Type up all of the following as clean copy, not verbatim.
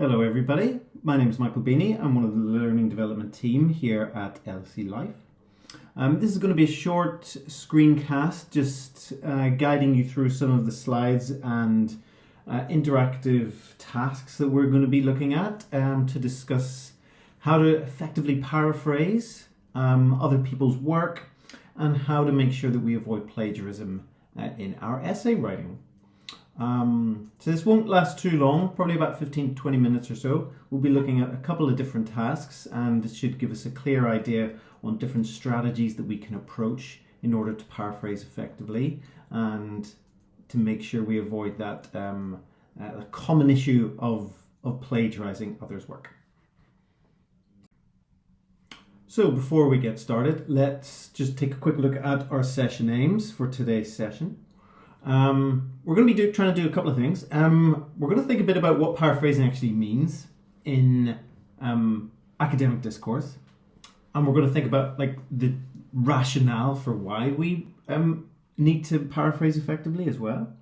Hello everybody, my name is Michael Beanie. I'm one of the Learning Development team here at LSE Life. This is going to be a short screencast, just guiding you through some of the slides and interactive tasks that we're going to be looking at to discuss how to effectively paraphrase other people's work and how to make sure that we avoid plagiarism in our essay writing. So this won't last too long, probably about 15 to 20 minutes or so. We'll be looking at a couple of different tasks, and it should give us a clear idea on different strategies that we can approach in order to paraphrase effectively and to make sure we avoid that a common issue of plagiarizing others' work. So before we get started, let's just take a quick look at our session aims for today's session. We're going to be trying to do a couple of things. We're going to think a bit about what paraphrasing actually means in academic discourse, and we're going to think about the rationale for why we need to paraphrase effectively as well.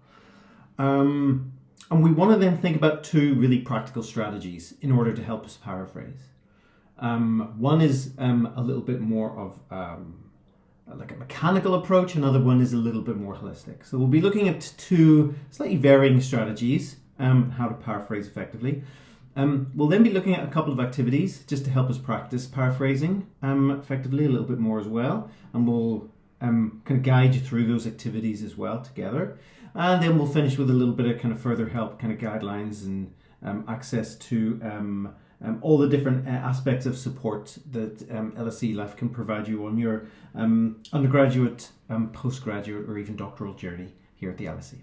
And we want to then think about two really practical strategies in order to help us paraphrase. One is a little bit more of like a mechanical approach, another one is a little bit more holistic. So we'll be looking at two slightly varying strategies, how to paraphrase effectively. We'll then be looking at a couple of activities just to help us practice paraphrasing effectively a little bit more as well. And we'll kind of guide you through those activities as well together. And then we'll finish with a little bit of kind of further help, kind of guidelines and access to all the different aspects of support that LSE Life can provide you on your undergraduate, postgraduate or even doctoral journey here at the LSE.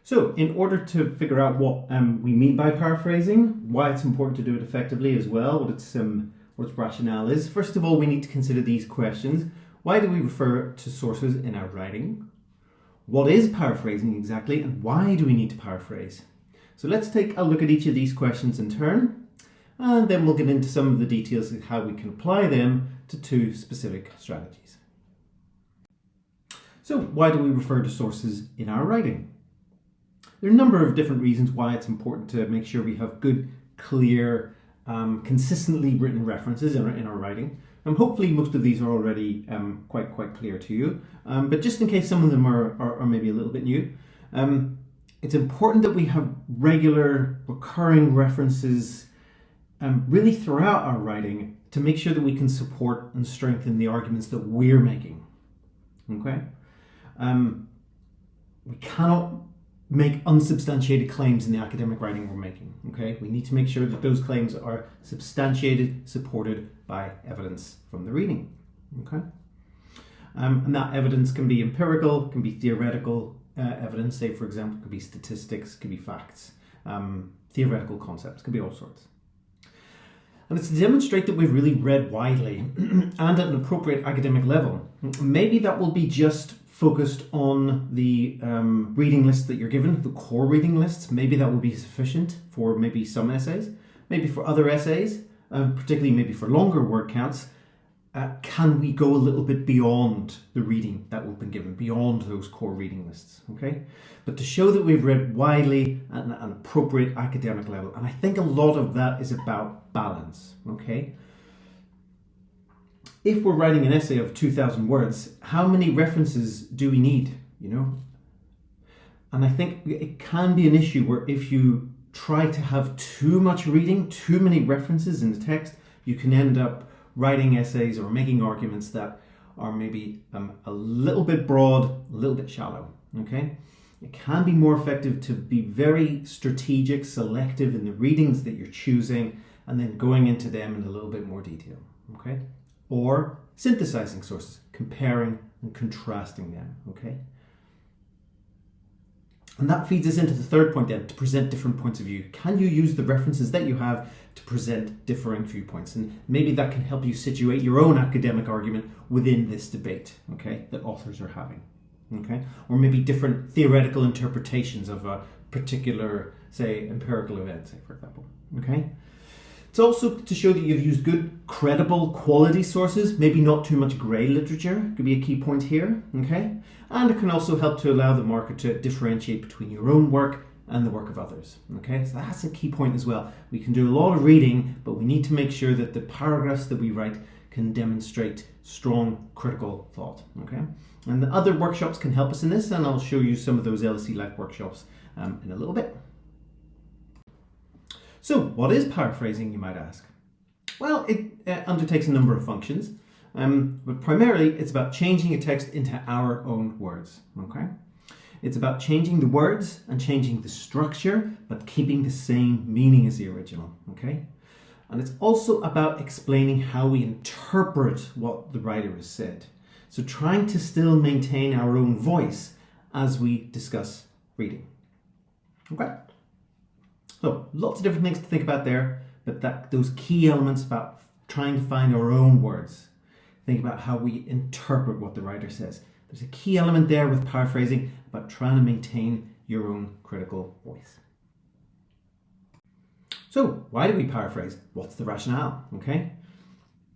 So in order to figure out what we mean by paraphrasing, why it's important to do it effectively as well, what its rationale is, first of all we need to consider these questions. Why do we refer to sources in our writing? What is paraphrasing exactly, and why do we need to paraphrase? So let's take a look at each of these questions in turn, and then we'll get into some of the details of how we can apply them to two specific strategies. So why do we refer to sources in our writing? There are a number of different reasons why it's important to make sure we have good, clear, consistently written references in our writing. Hopefully most of these are already quite clear to you, but just in case some of them are maybe a little bit new, it's important that we have regular, recurring references really throughout our writing to make sure that we can support and strengthen the arguments that we're making. Okay? We cannot make unsubstantiated claims in the academic writing we're making. Okay? We need to make sure that those claims are substantiated, supported by evidence from the reading. Okay? And that evidence can be empirical, can be theoretical, evidence, say for example, could be statistics, could be facts, theoretical concepts, could be all sorts. And it's to demonstrate that we've really read widely and at an appropriate academic level. Maybe that will be just focused on the reading list that you're given, the core reading lists. Maybe that will be sufficient for maybe some essays. Maybe for other essays, particularly maybe for longer word counts, can we go a little bit beyond the reading that we've been given, beyond those core reading lists, okay? But to show that we've read widely at an appropriate academic level, and I think a lot of that is about balance, okay? If we're writing an essay of 2,000 words, how many references do we need, you know? And I think it can be an issue where if you try to have too much reading, too many references in the text, you can end up writing essays or making arguments that are maybe a little bit broad, a little bit shallow, okay? It can be more effective to be very strategic, selective in the readings that you're choosing and then going into them in a little bit more detail, okay? Or synthesizing sources, comparing and contrasting them, okay? And that feeds us into the third point then, to present different points of view. Can you use the references that you have to present differing viewpoints? And maybe that can help you situate your own academic argument within this debate, okay, that authors are having, okay? Or maybe different theoretical interpretations of a particular, say, empirical event, say, for example, okay? It's also to show that you've used good, credible, quality sources, maybe not too much grey literature, could be a key point here, okay? And it can also help to allow the marker to differentiate between your own work and the work of others. Okay, so that's a key point as well. We can do a lot of reading, but we need to make sure that the paragraphs that we write can demonstrate strong critical thought. Okay, and the other workshops can help us in this, and I'll show you some of those LSE Life workshops in a little bit. So what is paraphrasing, you might ask? Well, it undertakes a number of functions, but primarily it's about changing a text into our own words. Okay, it's about changing the words and changing the structure, but keeping the same meaning as the original. Okay, and it's also about explaining how we interpret what the writer has said. So trying to still maintain our own voice as we discuss reading. Okay, so lots of different things to think about there, but those key elements about trying to find our own words. Think about how we interpret what the writer says. There's a key element there with paraphrasing about trying to maintain your own critical voice. So why do we paraphrase? What's the rationale? Okay,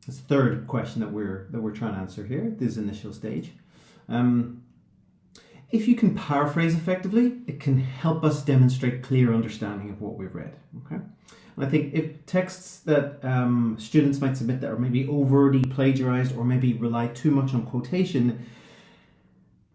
that's the third question that we're trying to answer here at this initial stage. If you can paraphrase effectively, it can help us demonstrate clear understanding of what we've read. Okay, and I think if texts that students might submit that are maybe overly plagiarized or maybe rely too much on quotation,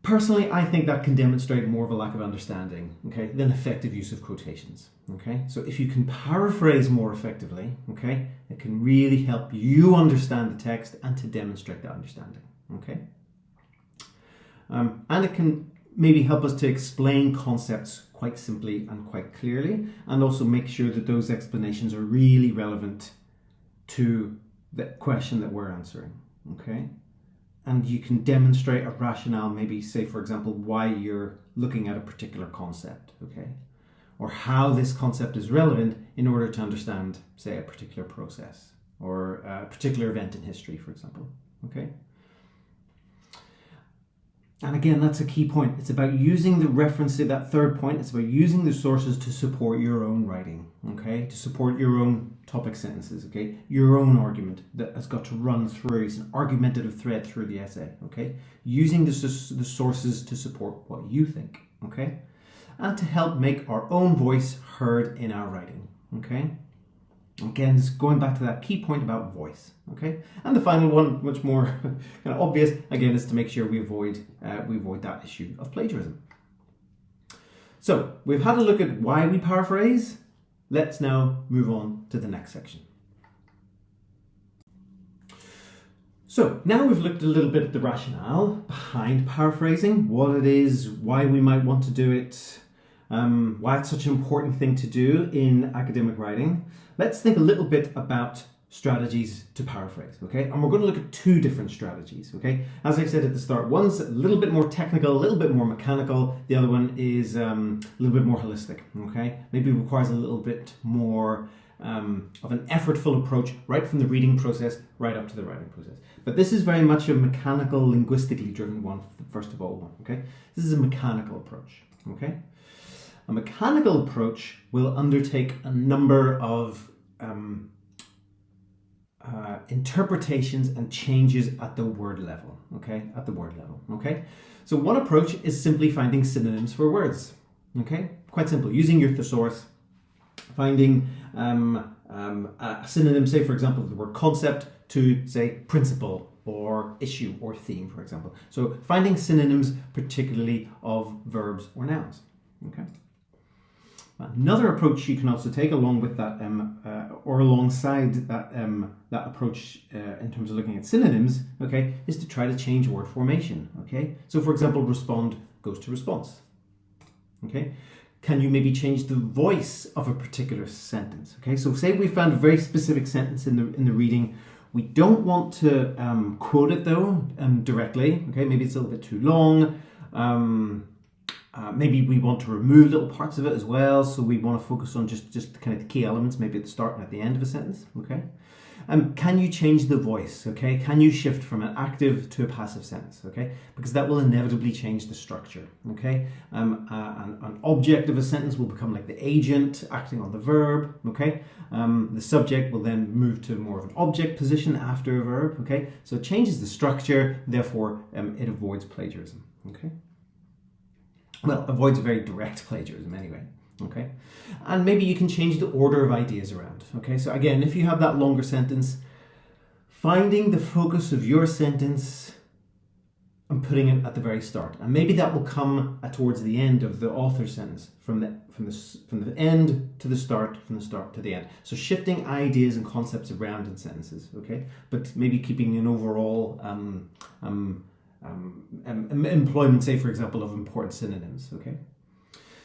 personally, I think that can demonstrate more of a lack of understanding, okay, than effective use of quotations. Okay, so if you can paraphrase more effectively, okay, it can really help you understand the text and to demonstrate that understanding. Okay, and it can maybe help us to explain concepts quite simply and quite clearly, and also make sure that those explanations are really relevant to the question that we're answering. Okay, and you can demonstrate a rationale, maybe say for example why you're looking at a particular concept, okay, or how this concept is relevant in order to understand, say, a particular process or a particular event in history, for example. Okay, and again, that's a key point. It's about using the reference to that third point. It's about using the sources to support your own writing, okay? To support your own topic sentences, okay? Your own argument that has got to run through. It's an argumentative thread through the essay, okay? Using the sources to support what you think, okay? And to help make our own voice heard in our writing, okay? Again, just going back to that key point about voice, okay? And the final one, much more kind of obvious, again, is to make sure we avoid that issue of plagiarism. So we've had a look at why we paraphrase. Let's now move on to the next section. So now we've looked a little bit at the rationale behind paraphrasing, what it is, why we might want to do it, why it's such an important thing to do in academic writing. Let's think a little bit about strategies to paraphrase, okay? And we're going to look at two different strategies, okay? As I said at the start, one's a little bit more technical, a little bit more mechanical. The other one is a little bit more holistic, okay? Maybe requires a little bit more of an effortful approach right from the reading process right up to the writing process. But this is very much a mechanical, linguistically driven one, first of all, okay? This is a mechanical approach, okay? A mechanical approach will undertake a number of interpretations and changes at the word level, okay? At the word level, okay? So one approach is simply finding synonyms for words, okay? Quite simple, using your thesaurus, finding a synonym, say for example, the word concept to say principle or issue or theme, for example. So finding synonyms, particularly of verbs or nouns, okay? Another approach you can also take along with that, or alongside that that approach in terms of looking at synonyms, okay, is to try to change word formation, okay? So for example, respond goes to response, okay? Can you maybe change the voice of a particular sentence, okay? So say we found a very specific sentence in the reading. We don't want to quote it though directly, okay? Maybe it's a little bit too long. Maybe we want to remove little parts of it as well, so we want to focus on just kind of the key elements, maybe at the start and at the end of a sentence, okay? Can you change the voice, okay? Can you shift from an active to a passive sentence, okay? Because that will inevitably change the structure, okay? An object of a sentence will become like the agent acting on the verb, okay? The subject will then move to more of an object position after a verb, okay? So it changes the structure, therefore it avoids plagiarism, okay? Well, avoids very direct plagiarism anyway, Okay, and maybe you can change the order of ideas around. Okay, so again, if you have that longer sentence, finding the focus of your sentence and putting it at the very start, and maybe that will come towards the end of the author's sentence, from the end to the start, from the start to the end. So shifting ideas and concepts around in sentences. Okay, but maybe keeping an overall employment, say for example, of important synonyms. Okay.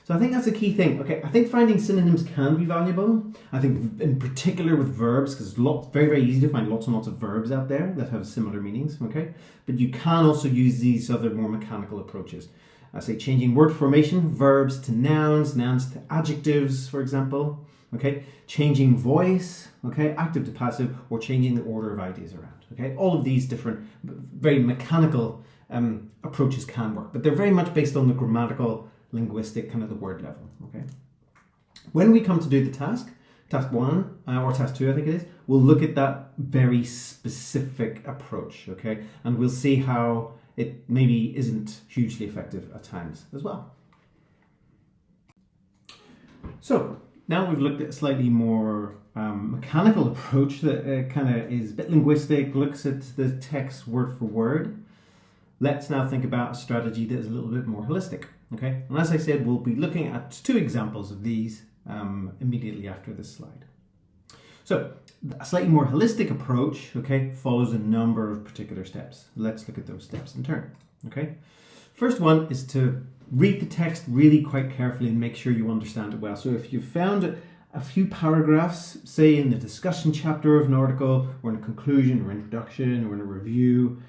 So I think that's a key thing. Okay, I think finding synonyms can be valuable. I think in particular with verbs, because it's very, very easy to find lots and lots of verbs out there that have similar meanings, okay? But you can also use these other more mechanical approaches. I say changing word formation, verbs to nouns, nouns to adjectives, for example, okay? Changing voice, okay? Active to passive, or changing the order of ideas around, okay? All of these different, very mechanical approaches can work, but they're very much based on the grammatical, linguistic, kind of the word level. Okay. When we come to do the task 1 or task 2, I think it is, we'll look at that very specific approach. Okay, and we'll see how it maybe isn't hugely effective at times as well. So now we've looked at a slightly more mechanical approach that kind of is a bit linguistic, looks at the text word for word. Let's now think about a strategy that is a little bit more holistic. Okay, and as I said, we'll be looking at 2 examples of these immediately after this slide. So a slightly more holistic approach, okay, follows a number of particular steps. Let's look at those steps in turn. Okay, first one is to read the text really quite carefully and make sure you understand it well. So if you've found a few paragraphs, say in the discussion chapter of an article, or in a conclusion or introduction or in a review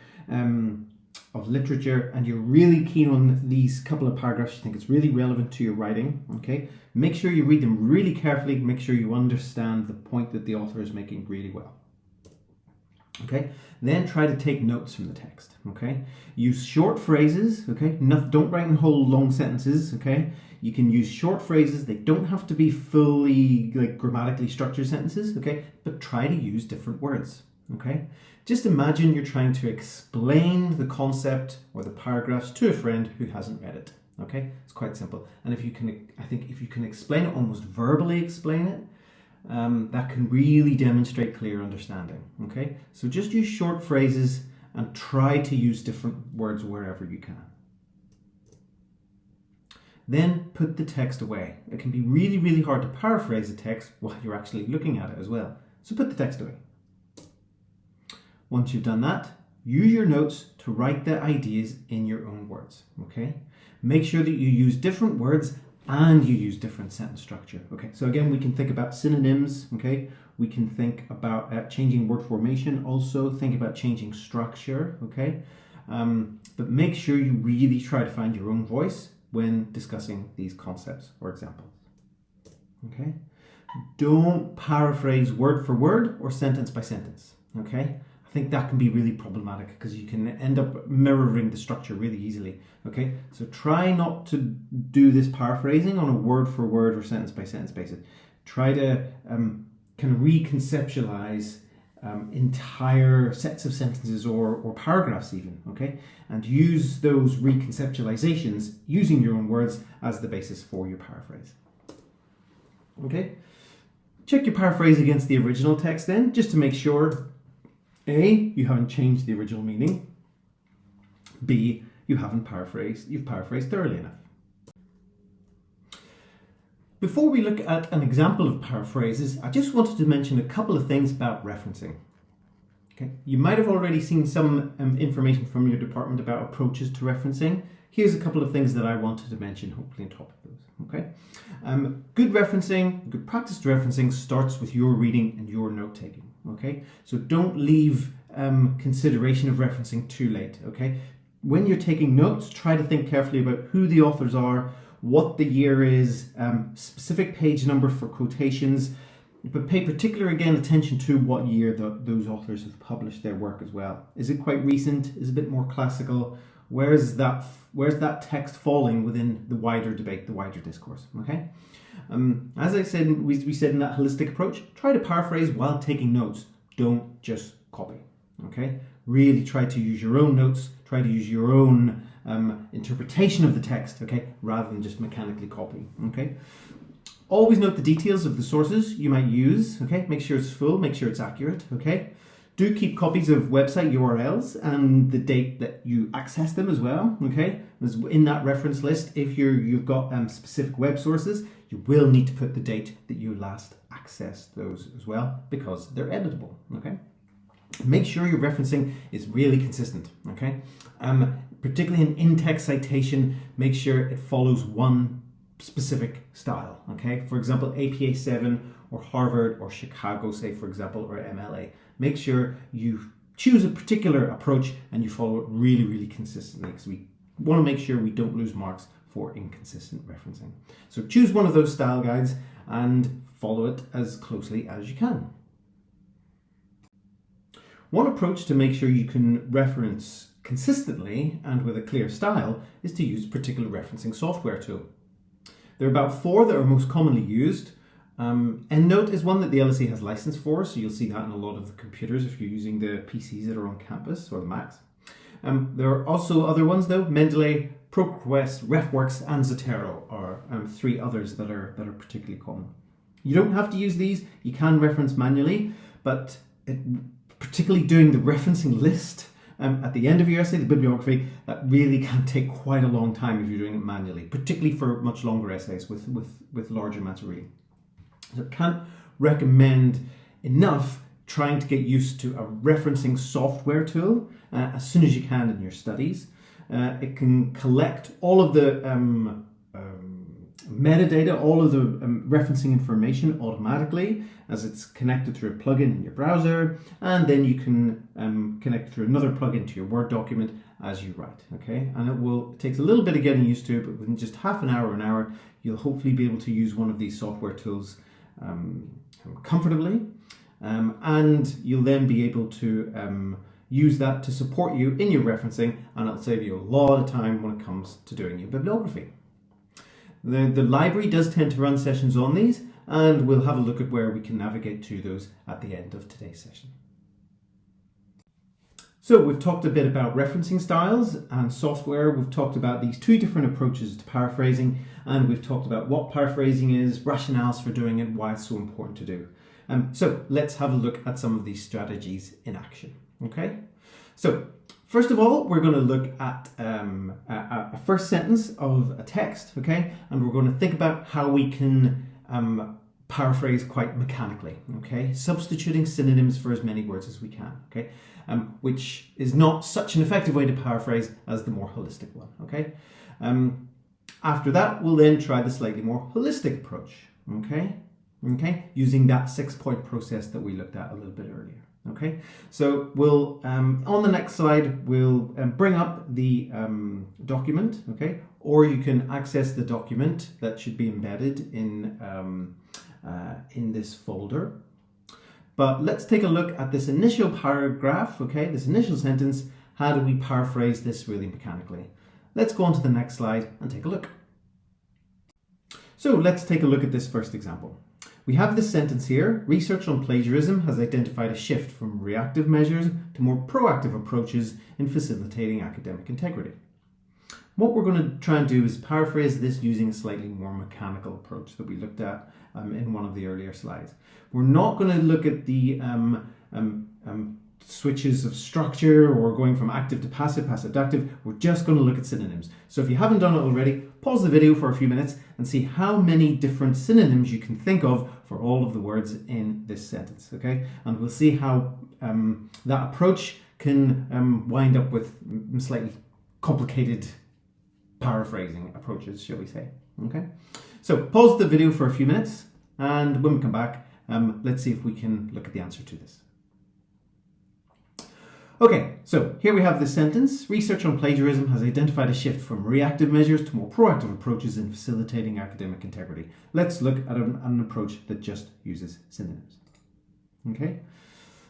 of literature, and you're really keen on these couple of paragraphs, you think it's really relevant to your writing, okay, make sure you read them really carefully, make sure you understand the point that the author is making really well. Okay, then try to take notes from the text. Okay, use short phrases. Okay, don't write in whole long sentences. Okay, you can use short phrases. They don't have to be fully grammatically structured sentences. Okay, but try to use different words. Okay, just imagine you're trying to explain the concept or the paragraphs to a friend who hasn't read it. Okay, it's quite simple. And if you can explain it, almost verbally explain it, that can really demonstrate clear understanding. Okay, so just use short phrases and try to use different words wherever you can. Then put the text away. It can be really, really hard to paraphrase a text while you're actually looking at it as well. So put the text away. Once you've done that, use your notes to write the ideas in your own words. Okay, make sure that you use different words and you use different sentence structure. Okay, so again, we can think about synonyms. Okay, we can think about changing word formation. Also think about changing structure. Okay, but make sure you really try to find your own voice when discussing these concepts or examples. Okay, don't paraphrase word for word or sentence by sentence. Okay, I think that can be really problematic because you can end up mirroring the structure really easily. Okay, so try not to do this paraphrasing on a word for word or sentence by sentence basis. Try to kind of reconceptualize entire sets of sentences or paragraphs even, okay, and use those reconceptualizations using your own words as the basis for your paraphrase. Okay, check your paraphrase against the original text then, just to make sure A, you haven't changed the original meaning, B, you've paraphrased thoroughly enough. Before we look at an example of paraphrases, I just wanted to mention a couple of things about referencing. Okay, you might have already seen some information from your department about approaches to referencing. Here's a couple of things that I wanted to mention, hopefully on top of those. Okay, good referencing, good practice to referencing starts with your reading and your note taking. Okay, so don't leave consideration of referencing too late. Okay, when you're taking notes, try to think carefully about who the authors are, what the year is, specific page number for quotations, but pay particular again attention to what year those authors have published their work as well. Is it quite recent? Is it a bit more classical? Where's that text falling within the wider debate, the wider discourse? Okay. As I said, we said in that holistic approach, try to paraphrase while taking notes. Don't just copy. Okay. Really try to use your own notes. Try to use your own interpretation of the text. Okay, rather than just mechanically copy. Okay. Always note the details of the sources you might use, okay? Make sure it's full, make sure it's accurate, okay? Do keep copies of website URLs and the date that you access them as well, okay? In that reference list, if you've got specific web sources, you will need to put the date that you last accessed those as well, because they're editable, okay? Make sure your referencing is really consistent, okay? Particularly in in-text citation, make sure it follows one specific style, okay? For example, APA 7 or Harvard or Chicago, say for example, or MLA. Make sure you choose a particular approach and you follow it really, really consistently, because we want to make sure we don't lose marks for inconsistent referencing. So choose one of those style guides and follow it as closely as you can. One approach to make sure you can reference consistently and with a clear style is to use a particular referencing software tool. There are about 4 that are most commonly used. EndNote is one that the LSE has license for, so you'll see that in a lot of the computers if you're using the PCs that are on campus or the Macs. There are also other ones though. Mendeley, ProQuest, RefWorks and Zotero are 3 others that are particularly common. You don't have to use these, you can reference manually, but particularly doing the referencing list at the end of your essay, the bibliography, that really can take quite a long time if you're doing it manually, particularly for much longer essays with larger amounts of reading. So I can't recommend enough trying to get used to a referencing software tool as soon as you can in your studies. It can collect all of the metadata, all of the referencing information automatically as it's connected through a plugin in your browser, and then you can connect through another plugin to your Word document as you write, okay? And it takes a little bit of getting used to, but within just half an hour or an hour, you'll hopefully be able to use one of these software tools comfortably, and you'll then be able to use that to support you in your referencing, and it'll save you a lot of time when it comes to doing your bibliography. The library does tend to run sessions on these, and we'll have a look at where we can navigate to those at the end of today's session. So we've talked a bit about referencing styles and software. We've talked about these 2 different approaches to paraphrasing, and we've talked about what paraphrasing is, rationales for doing it, why it's so important to do. So let's have a look at some of these strategies in action, okay? So first of all, we're going to look at a first sentence of a text, okay? And we're going to think about how we can paraphrase quite mechanically, okay? Substituting synonyms for as many words as we can, okay? Which is not such an effective way to paraphrase as the more holistic one, okay? After that, we'll then try the slightly more holistic approach, okay? Using that 6-point process that we looked at a little bit earlier. Okay, so we'll on the next slide we'll bring up the document, okay, or you can access the document that should be embedded in this folder. But let's take a look at this initial paragraph, okay, this initial sentence. How do we paraphrase this really mechanically? Let's go on to the next slide and take a look. So let's take a look at this first example. We have this sentence here: research on plagiarism has identified a shift from reactive measures to more proactive approaches in facilitating academic integrity. What we're going to try and do is paraphrase this using a slightly more mechanical approach that we looked at in one of the earlier slides. We're not going to look at the switches of structure or going from active to passive, passive to active. We're just going to look at synonyms. So if you haven't done it already, pause the video for a few minutes and see how many different synonyms you can think of for all of the words in this sentence, okay? And we'll see how that approach can wind up with slightly complicated paraphrasing approaches, shall we say, okay? So pause the video for a few minutes, and when we come back, let's see if we can look at the answer to this. Okay, so here we have this sentence: research on plagiarism has identified a shift from reactive measures to more proactive approaches in facilitating academic integrity. Let's look at an approach that just uses synonyms. Okay,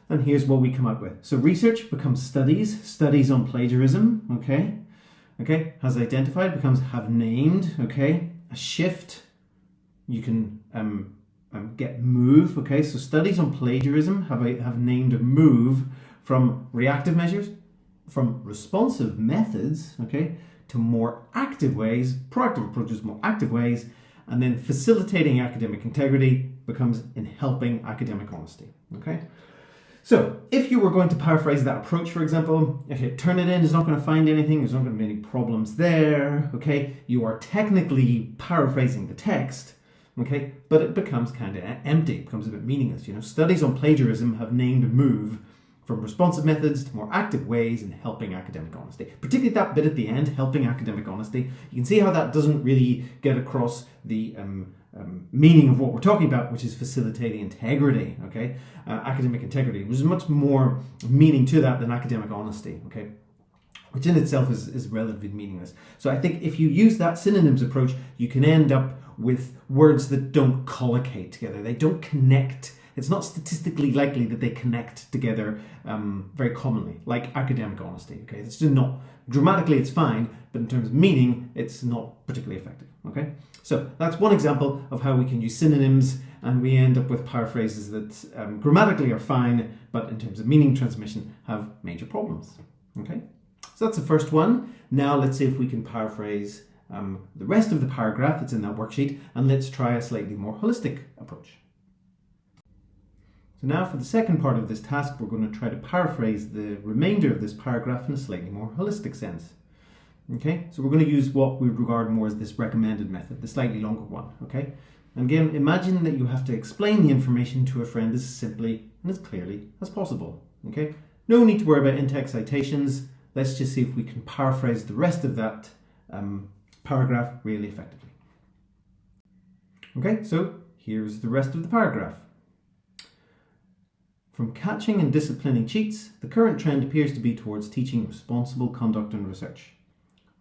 and here's what we come up with. So research becomes studies on plagiarism, okay, has identified becomes have named, okay, a shift, you can get move, okay, so studies on plagiarism have named a move from reactive measures, from responsive methods, okay, to more active ways, proactive approaches, more active ways, and then facilitating academic integrity becomes in helping academic honesty. Okay? So, if you were going to paraphrase that approach, for example, okay, Turnitin is not going to find anything, there's not going to be any problems there, okay? You are technically paraphrasing the text, okay? But it becomes kind of empty, it becomes a bit meaningless, you know? Studies on plagiarism have named a move from responsive methods to more active ways in helping academic honesty. Particularly that bit at the end, helping academic honesty. You can see how that doesn't really get across the meaning of what we're talking about, which is facilitating integrity, okay? Academic integrity. There's much more meaning to that than academic honesty, okay? Which in itself is relatively meaningless. So I think if you use that synonyms approach, you can end up with words that don't collocate together. They don't connect. It's not statistically likely that they connect together very commonly, like academic honesty, okay? It's just not. Grammatically, it's fine, but in terms of meaning, it's not particularly effective, okay? So that's one example of how we can use synonyms, and we end up with paraphrases that grammatically are fine, but in terms of meaning transmission have major problems, okay? So that's the first one. Now let's see if we can paraphrase the rest of the paragraph that's in that worksheet, and let's try a slightly more holistic approach. So now for the second part of this task, we're going to try to paraphrase the remainder of this paragraph in a slightly more holistic sense. Okay, so we're going to use what we regard more as this recommended method, the slightly longer one. Okay, and again, imagine that you have to explain the information to a friend as simply and as clearly as possible. Okay, no need to worry about in-text citations. Let's just see if we can paraphrase the rest of that paragraph really effectively. Okay, so here's the rest of the paragraph. From catching and disciplining cheats, the current trend appears to be towards teaching responsible conduct and research.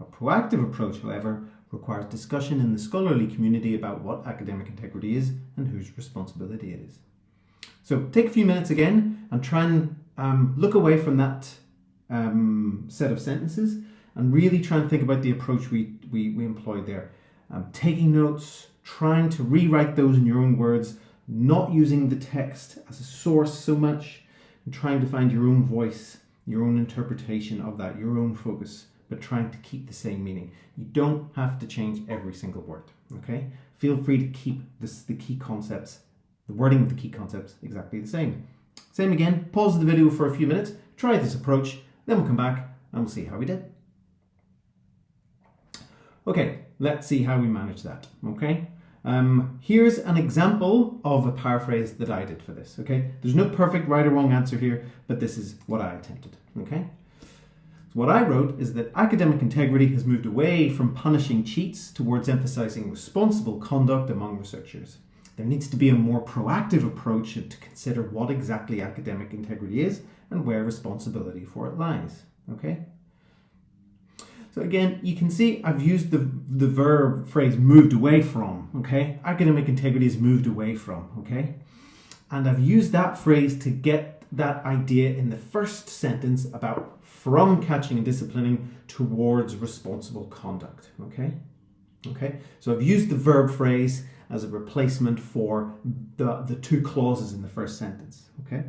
A proactive approach, however, requires discussion in the scholarly community about what academic integrity is and whose responsibility it is. So take a few minutes again and try and look away from that set of sentences and really try and think about the approach we employed there. Taking notes, trying to rewrite those in your own words, not using the text as a source so much, and trying to find your own voice, your own interpretation of that, your own focus, but trying to keep the same meaning. You don't have to change every single word, okay? Feel free to keep the key concepts, the wording of the key concepts exactly the same. Same again, pause the video for a few minutes, try this approach, then we'll come back and we'll see how we did. Okay, let's see how we manage that, okay? Here's an example of a paraphrase that I did for this, okay? There's no perfect right or wrong answer here, but this is what I attempted, okay? So what I wrote is that academic integrity has moved away from punishing cheats towards emphasizing responsible conduct among researchers. There needs to be a more proactive approach to consider what exactly academic integrity is and where responsibility for it lies, okay? So again, you can see I've used the verb phrase moved away from, okay? Academic integrity is moved away from, okay? And I've used that phrase to get that idea in the first sentence about from catching and disciplining towards responsible conduct, okay? Okay, so I've used the verb phrase as a replacement for the two clauses in the first sentence, okay?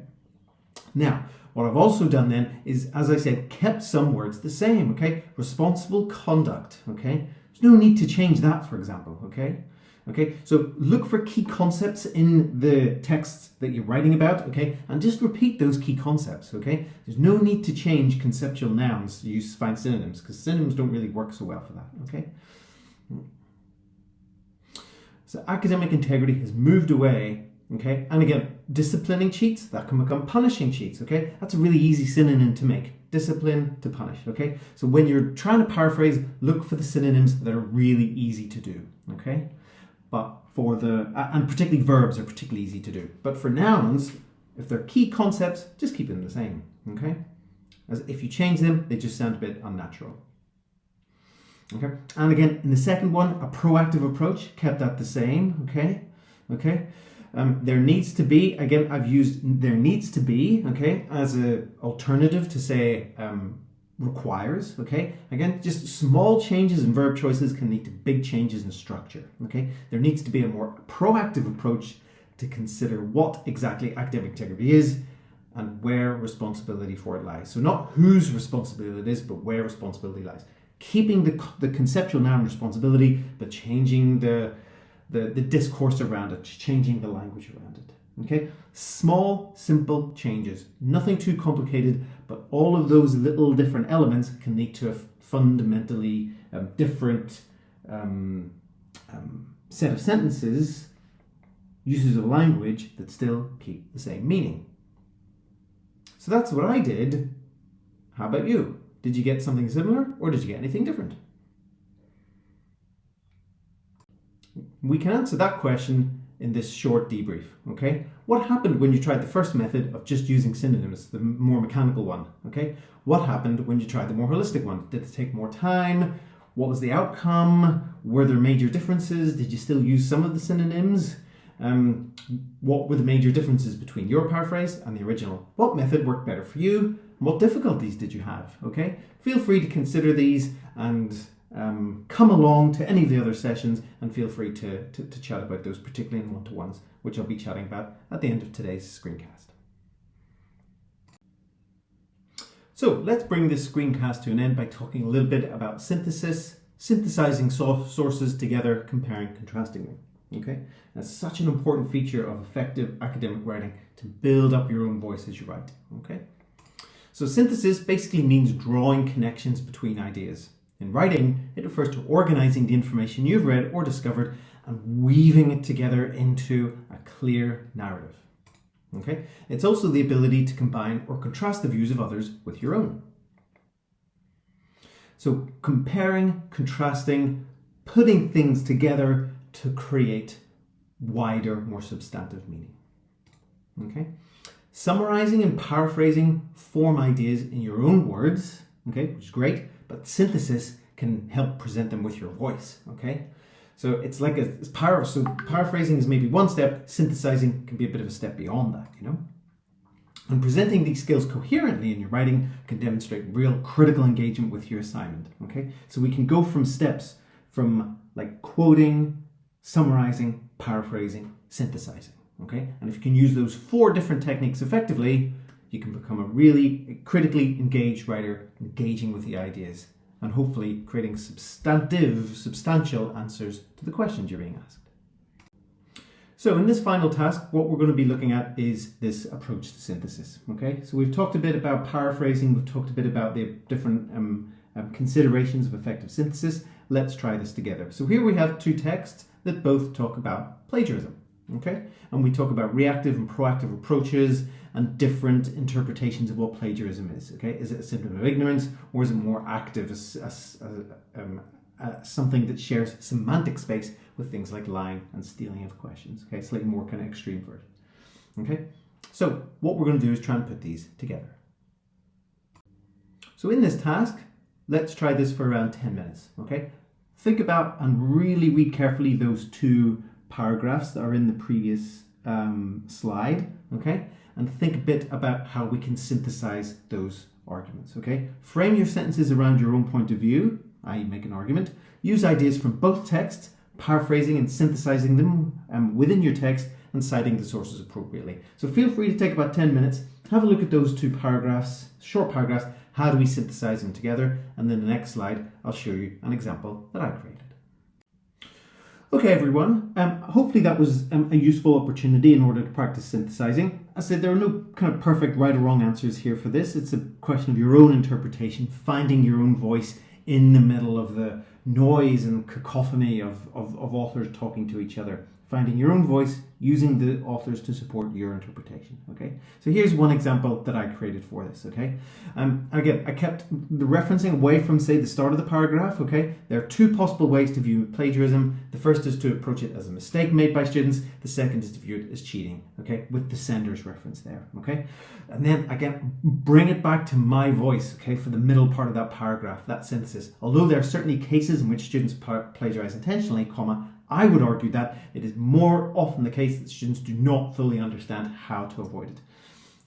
Now, what I've also done then is, as I said, kept some words the same, okay? Responsible conduct, okay? There's no need to change that, for example, okay? Okay, so look for key concepts in the texts that you're writing about, okay? And just repeat those key concepts, okay? There's no need to change conceptual nouns to find synonyms, because synonyms don't really work so well for that, okay? So academic integrity has moved away. Okay, and again, disciplining cheats, that can become punishing cheats, okay? That's a really easy synonym to make. Discipline to punish, okay? So when you're trying to paraphrase, look for the synonyms that are really easy to do, okay? But for and particularly verbs are particularly easy to do. But for nouns, if they're key concepts, just keep them the same, okay? As if you change them, they just sound a bit unnatural. Okay, and again, in the second one, a proactive approach, kept that the same, okay? Okay. There needs to be, again, I've used there needs to be, okay, as an alternative to say requires, okay? Again, just small changes in verb choices can lead to big changes in structure, okay? There needs to be a more proactive approach to consider what exactly academic integrity is and where responsibility for it lies. So not whose responsibility it is, but where responsibility lies. Keeping the conceptual noun responsibility, but changing the the discourse around it, changing the language around it. Okay, small, simple changes, nothing too complicated, but all of those little different elements can lead to a fundamentally different set of sentences, uses of language that still keep the same meaning. So that's what I did. How about you? Did you get something similar, or did you get anything different? We can answer that question in this short debrief, okay? What happened when you tried the first method of just using synonyms, the more mechanical one, okay? What happened when you tried the more holistic one? Did it take more time? What was the outcome? Were there major differences? Did you still use some of the synonyms? What were the major differences between your paraphrase and the original? What method worked better for you? What difficulties did you have, okay? Feel free to consider these and come along to any of the other sessions, and feel free to chat about those, particularly in one-to-ones, which I'll be chatting about at the end of today's screencast. So let's bring this screencast to an end by talking a little bit about synthesis, synthesizing sources together, comparing, contrasting them. Okay, that's such an important feature of effective academic writing, to build up your own voice as you write. Okay, so synthesis basically means drawing connections between ideas. In writing, it refers to organizing the information you've read or discovered and weaving it together into a clear narrative. Okay? It's also the ability to combine or contrast the views of others with your own. So comparing, contrasting, putting things together to create wider, more substantive meaning. Okay? Summarizing and paraphrasing form ideas in your own words, okay, which is great. But synthesis can help present them with your voice, okay? So it's like paraphrasing is maybe one step, synthesizing can be a bit of a step beyond that, you know? And presenting these skills coherently in your writing can demonstrate real critical engagement with your assignment, okay? So we can go from steps from like quoting, summarizing, paraphrasing, synthesizing, okay? And if you can use those 4 different techniques effectively, you can become a really critically engaged writer, engaging with the ideas, and hopefully creating substantial answers to the questions you're being asked. So in this final task, what we're going to be looking at is this approach to synthesis. Okay, so we've talked a bit about paraphrasing, we've talked a bit about the different considerations of effective synthesis. Let's try this together. So here we have 2 texts that both talk about plagiarism. Okay, and we talk about reactive and proactive approaches and different interpretations of what plagiarism is. Okay, is it a symptom of ignorance, or is it more active, something that shares semantic space with things like lying and stealing of questions? Okay, slightly more kind of extreme version. Okay, so what we're going to do is try and put these together. So in this task, let's try this for around 10 minutes. Okay, think about and really read carefully those 2 paragraphs that are in the previous slide, okay? And think a bit about how we can synthesize those arguments, okay? Frame your sentences around your own point of view, i.e. make an argument. Use ideas from both texts, paraphrasing and synthesizing them within your text, and citing the sources appropriately. So feel free to take about 10 minutes, have a look at those 2 paragraphs, short paragraphs. How do we synthesize them together? And then the next slide, I'll show you an example that I created. Okay, everyone, hopefully that was a useful opportunity in order to practice synthesizing. As I said, there are no kind of perfect right or wrong answers here for this. It's a question of your own interpretation, finding your own voice in the middle of the noise and cacophony of authors talking to each other. Finding your own voice, using the authors to support your interpretation, okay? So here's one example that I created for this, okay? Again, I kept the referencing away from, say, the start of the paragraph, okay? There are 2 possible ways to view plagiarism. The first is to approach it as a mistake made by students. The second is to view it as cheating, okay? With the sender's reference there, okay? And then, again, bring it back to my voice, okay? For the middle part of that paragraph, that synthesis. Although there are certainly cases in which students plagiarize intentionally, comma, I would argue that it is more often the case that students do not fully understand how to avoid it.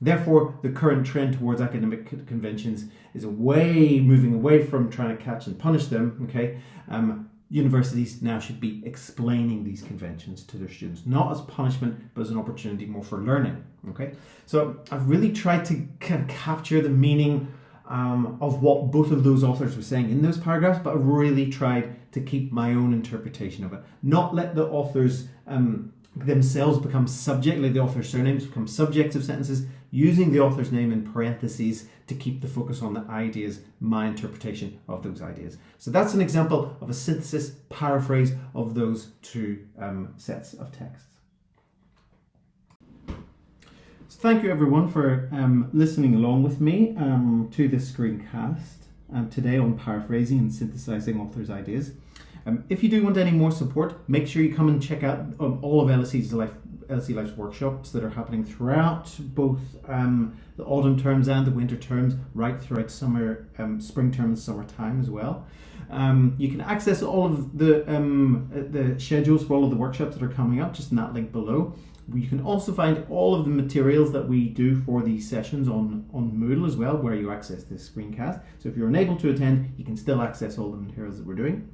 Therefore, the current trend towards academic conventions is moving away from trying to catch and punish them, okay? Universities now should be explaining these conventions to their students, not as punishment, but as an opportunity more for learning, okay? So I've really tried to kind of capture the meaning of what both of those authors were saying in those paragraphs, but I've really tried to keep my own interpretation of it. Not let the authors themselves become subject, like the author's surnames become subjects of sentences, using the author's name in parentheses to keep the focus on the ideas, my interpretation of those ideas. So that's an example of a synthesis, paraphrase of those two sets of texts. So thank you everyone for listening along with me to this screencast today on paraphrasing and synthesizing authors' ideas. If you do want any more support, make sure you come and check out all of LSE Life's workshops that are happening throughout both the autumn terms and the winter terms, right throughout summer, spring term and summertime as well. You can access all of the schedules for all of the workshops that are coming up just in that link below. You can also find all of the materials that we do for these sessions on Moodle as well, where you access this screencast. So if you're unable to attend, you can still access all the materials that we're doing.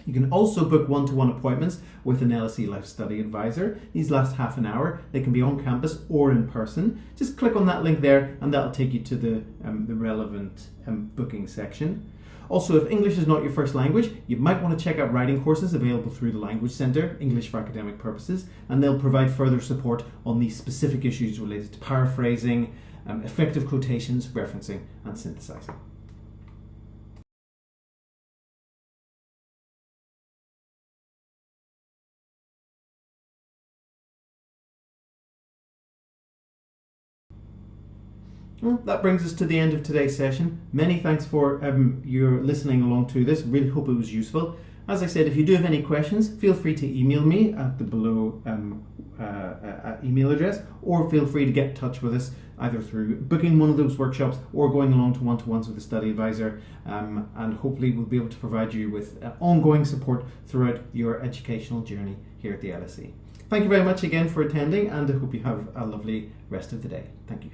You can also book one-to-one appointments with an LSE Life Study Advisor. These last half an hour. They can be on campus or in person. Just click on that link there and that'll take you to the relevant booking section. Also, if English is not your first language, you might want to check out writing courses available through the Language Centre, English for Academic Purposes, and they'll provide further support on these specific issues related to paraphrasing, effective quotations, referencing and synthesizing. Well, that brings us to the end of today's session. Many thanks for your listening along to this. Really hope it was useful. As I said, if you do have any questions, feel free to email me at the below email address, or feel free to get in touch with us either through booking one of those workshops or going along to one-to-ones with a study advisor, and hopefully we'll be able to provide you with ongoing support throughout your educational journey here at the LSE. Thank you very much again for attending, and I hope you have a lovely rest of the day. Thank you.